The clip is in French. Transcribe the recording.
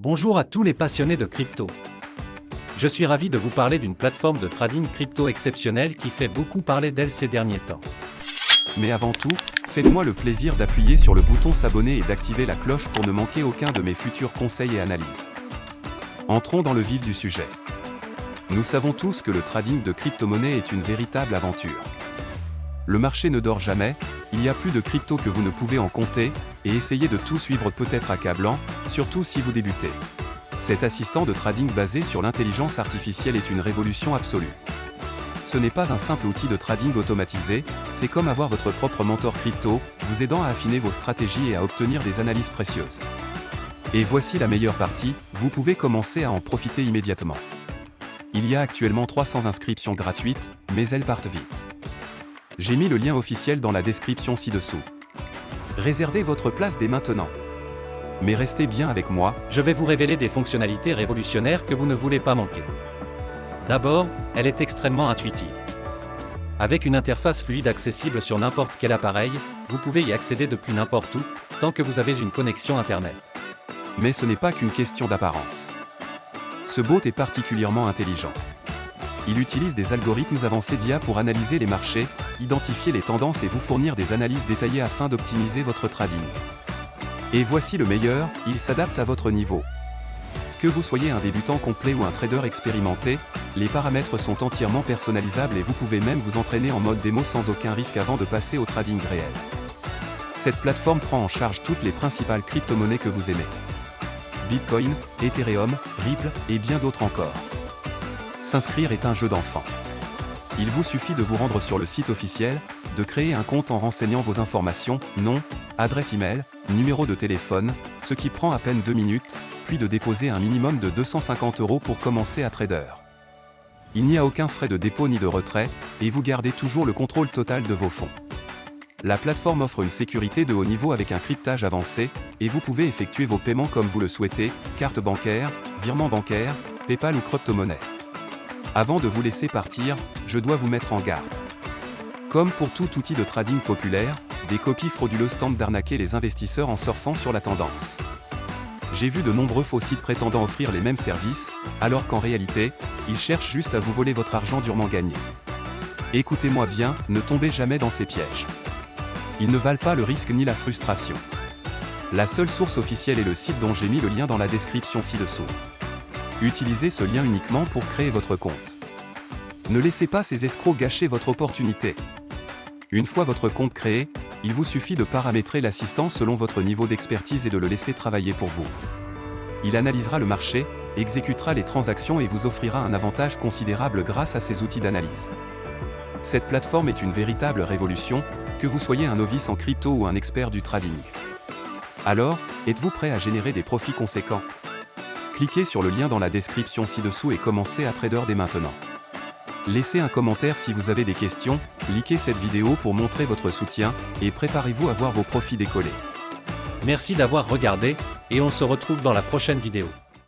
Bonjour à tous les passionnés de crypto. Je suis ravi de vous parler d'une plateforme de trading crypto exceptionnelle qui fait beaucoup parler d'elle ces derniers temps. Mais avant tout, faites-moi le plaisir d'appuyer sur le bouton s'abonner et d'activer la cloche pour ne manquer aucun de mes futurs conseils et analyses. Entrons dans le vif du sujet. Nous savons tous que le trading de crypto-monnaies est une véritable aventure. Le marché ne dort jamais, il y a plus de crypto que vous ne pouvez en compter, et essayer de tout suivre peut être accablant, surtout si vous débutez. Cet assistant de trading basé sur l'intelligence artificielle est une révolution absolue. Ce n'est pas un simple outil de trading automatisé, c'est comme avoir votre propre mentor crypto, vous aidant à affiner vos stratégies et à obtenir des analyses précieuses. Et voici la meilleure partie, vous pouvez commencer à en profiter immédiatement. Il y a actuellement 300 inscriptions gratuites, mais elles partent vite. J'ai mis le lien officiel dans la description ci-dessous. Réservez votre place dès maintenant. Mais restez bien avec moi, Je vais vous révéler des fonctionnalités révolutionnaires que vous ne voulez pas manquer. D'abord, elle est extrêmement intuitive. Avec une interface fluide accessible sur n'importe quel appareil, vous pouvez y accéder depuis n'importe où, tant que vous avez une connexion Internet. mais ce n'est pas qu'une question d'apparence. Ce bot est particulièrement intelligent. Il utilise des algorithmes avancés d'IA pour analyser les marchés, identifier les tendances et vous fournir des analyses détaillées afin d'optimiser votre trading. Et voici le meilleur, il s'adapte à votre niveau. Que vous soyez un débutant complet ou un trader expérimenté, les paramètres sont entièrement personnalisables et vous pouvez même vous entraîner en mode démo sans aucun risque avant de passer au trading réel. Cette plateforme prend en charge toutes les principales crypto-monnaies que vous aimez. Bitcoin, Ethereum, Ripple et bien d'autres encore. S'inscrire est un jeu d'enfant. Il vous suffit de vous rendre sur le site officiel, de créer un compte en renseignant vos informations, nom, adresse email, numéro de téléphone, ce qui prend à peine 2 minutes, puis de déposer un minimum de 250 € pour commencer à trader. Il n'y a aucun frais de dépôt ni de retrait, et vous gardez toujours le contrôle total de vos fonds. La plateforme offre une sécurité de haut niveau avec un cryptage avancé, et vous pouvez effectuer vos paiements comme vous le souhaitez, carte bancaire, virement bancaire, PayPal ou crypto-monnaie. Avant de vous laisser partir, je dois vous mettre en garde. Comme pour tout outil de trading populaire, des copies frauduleuses tentent d'arnaquer les investisseurs en surfant sur la tendance. J'ai vu de nombreux faux sites prétendant offrir les mêmes services, alors qu'en réalité, ils cherchent juste à vous voler votre argent durement gagné. Écoutez-moi bien, ne tombez jamais dans ces pièges. Ils ne valent pas le risque ni la frustration. La seule source officielle est le site dont j'ai mis le lien dans la description ci-dessous. Utilisez ce lien uniquement pour créer votre compte. Ne laissez pas ces escrocs gâcher votre opportunité. Une fois votre compte créé, il vous suffit de paramétrer l'assistant selon votre niveau d'expertise et de le laisser travailler pour vous. Il analysera le marché, exécutera les transactions et vous offrira un avantage considérable grâce à ces outils d'analyse. Cette plateforme est une véritable révolution, que vous soyez un novice en crypto ou un expert du trading. Alors, êtes-vous prêt à générer des profits conséquents ? Cliquez sur le lien dans la description ci-dessous et commencez à trader dès maintenant. Laissez un commentaire si vous avez des questions, likez cette vidéo pour montrer votre soutien, et préparez-vous à voir vos profits décoller. Merci d'avoir regardé, et on se retrouve dans la prochaine vidéo.